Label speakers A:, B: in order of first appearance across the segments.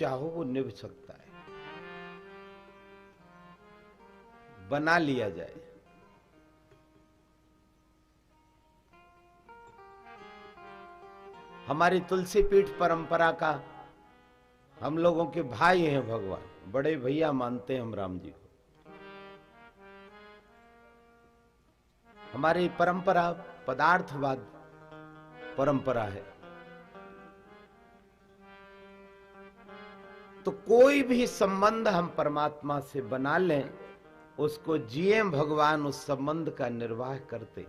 A: चाहो वो निभ सकता है, बना लिया जाए। हमारी तुलसी पीठ परंपरा का हम लोगों के भाई हैं भगवान, बड़े भैया मानते हैं हम राम जी को। हमारी परंपरा पदार्थवाद परंपरा है। तो कोई भी संबंध हम परमात्मा से बना लें, उसको जिए भगवान उस संबंध का निर्वाह करते,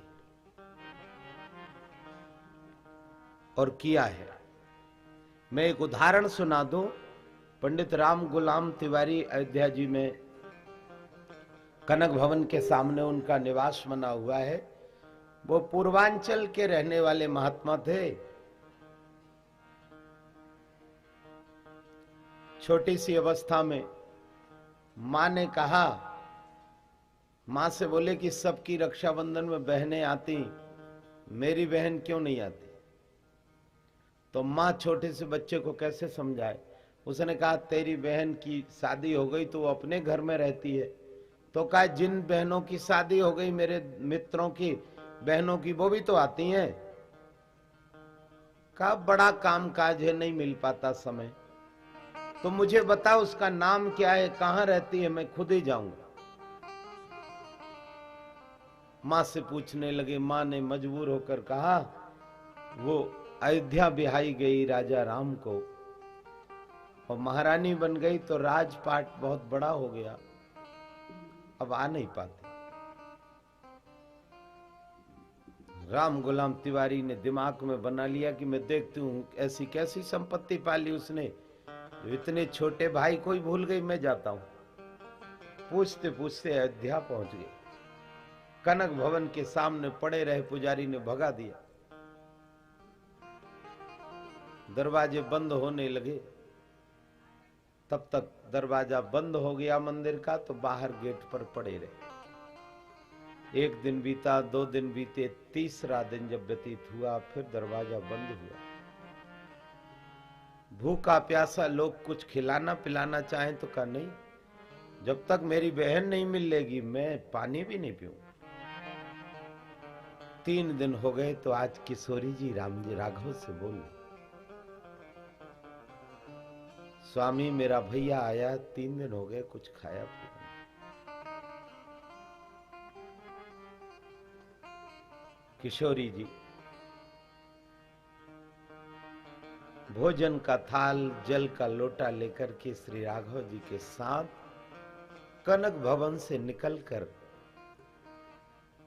A: और किया है। मैं एक उदाहरण सुना दूं। पंडित राम गुलाम तिवारी अयोध्या जी में कनक भवन के सामने उनका निवास बना हुआ है। वो पूर्वांचल के रहने वाले महात्मा थे। छोटी सी अवस्था में मां ने कहा, मां से बोले कि सबकी रक्षाबंधन में बहनें आती, मेरी बहन क्यों नहीं आती? तो मां छोटे से बच्चे को कैसे समझाए? उसने कहा, तेरी बहन की शादी हो गई तो वो अपने घर में रहती है। तो कहा, जिन बहनों की शादी हो गई मेरे मित्रों की बहनों की, वो भी तो आती हैं। कहा, बड़ा काम काज है, नहीं मिल पाता समय। तो मुझे बता उसका नाम क्या है, कहां रहती है, मैं खुद ही जाऊंगा। मां से पूछने लगे। मां ने मजबूर होकर कहा, वो अयोध्या बिहाई गई राजा राम को, और महारानी बन गई तो राजपाट बहुत बड़ा हो गया, अब आ नहीं पाते। राम गुलाम तिवारी ने दिमाग में बना लिया कि मैं देखती हूं ऐसी कैसी संपत्ति पाली उसने, इतने छोटे भाई को ही भूल गई, मैं जाता हूं। पूछते पूछते अयोध्या पहुंच गए। कनक भवन के सामने पड़े रहे, पुजारी ने भगा दिया। दरवाजे बंद होने लगे। तब तक दरवाजा बंद हो गया मंदिर का, तो बाहर गेट पर पड़े रहे। एक दिन बीता, 2 दिन बीते, तीसरा दिन जब व्यतीत हुआ, फिर दरवाजा बंद हुआ। भूखा प्यासा लोग कुछ खिलाना पिलाना चाहें तो कहा, नहीं, जब तक मेरी बहन नहीं मिलेगी मैं पानी भी नहीं पीऊं। 3 दिन हो गए तो आज किशोरी जी राम जी राघव से बोले, स्वामी मेरा भैया आया, 3 दिन हो गए कुछ खाया पिया। किशोरी जी भोजन का थाल, जल का लोटा लेकर के श्री राघव जी के साथ कनक भवन से निकलकर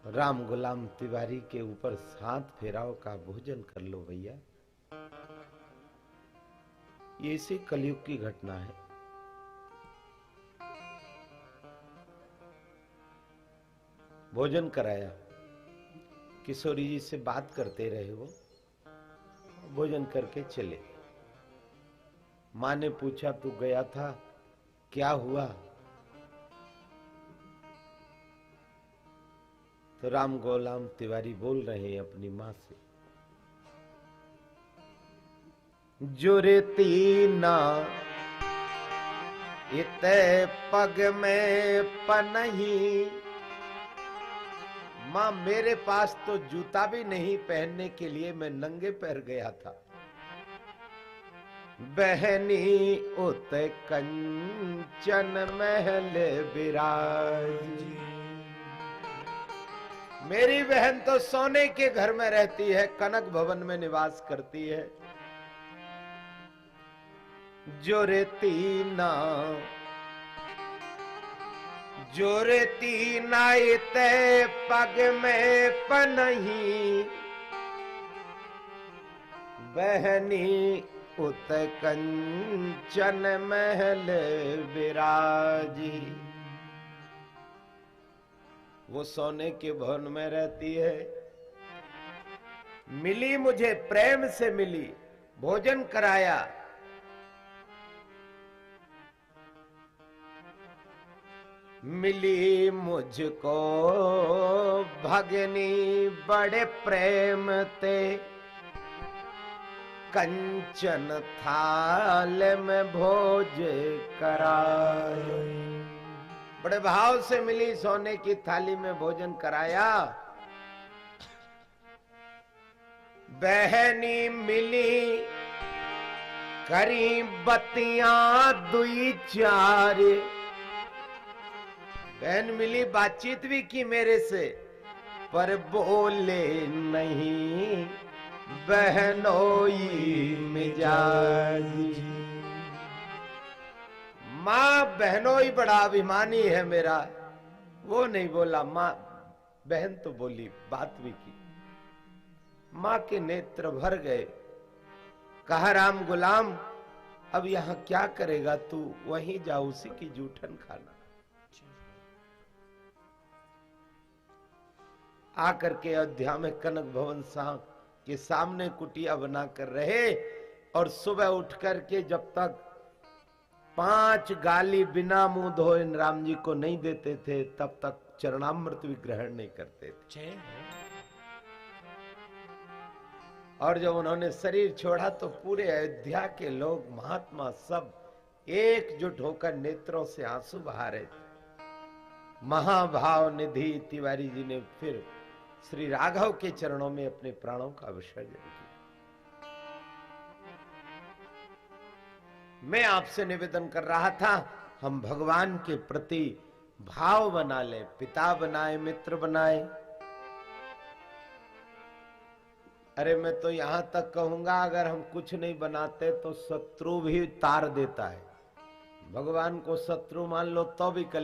A: राम गुलाम तिवारी के ऊपर हाथ फेराव का, भोजन कर लो भैया। ये इसी कलयुग की घटना है। भोजन कराया, किशोरी जी से बात करते रहे, वो भोजन करके चले। मां ने पूछा, तू गया था, क्या हुआ? तो राम गुलाम तिवारी बोल रहे हैं अपनी मां से, जो रेती ना इते पग में पनही। मां, मेरे पास तो जूता भी नहीं पहनने के लिए, मैं नंगे पैर गया था। बहनी उत कंचन महल बिराजी। मेरी बहन तो सोने के घर में रहती है, कनक भवन में निवास करती है। जो रेती ना इते पग में पनही। बहनी उत कंचन महल बिराजी। वो सोने के भवन में रहती है। मिली मुझे, प्रेम से मिली, भोजन कराया, मिली मुझको भगनी बड़े प्रेम ते। कंचन थाल में भोज कराया। बड़े भाव से मिली सोने की थाली में भोजन कराया। बहनी मिली करी बत्तियां दुई चार। बहन मिली, बातचीत भी की मेरे से, पर बोले नहीं बहनोई मिजाज। मां बहनोई बड़ा अभिमानी है मेरा, वो नहीं बोला। मां बहन तो बोली, बात भी की। मां के नेत्र भर गए। कहा राम गुलाम, अब यहां क्या करेगा तू, वहीं जा, उसी की जूठन खाना। आकर के अयोध्या में कनक भवन साहब के सामने कुटिया बनाकर रहे, और सुबह उठ करके जब तक 5 गाली बिना मुंह धोए राम जी को नहीं देते थे, तब तक चरणामृत भी ग्रहण नहीं करते थे। और जब उन्होंने शरीर छोड़ा तो पूरे अयोध्या के लोग, महात्मा सब एकजुट होकर नेत्रों से आंसू बहा रहे थे। महाभाव निधि तिवारी जी ने फिर श्री राघव के चरणों में अपने प्राणों का विसर्जन किया। मैं आपसे निवेदन कर रहा था, हम भगवान के प्रति भाव बना लें, पिता बनाए, मित्र बनाए। अरे मैं तो यहां तक कहूंगा, अगर हम कुछ नहीं बनाते तो शत्रु भी तार देता है। भगवान को शत्रु मान लो तो भी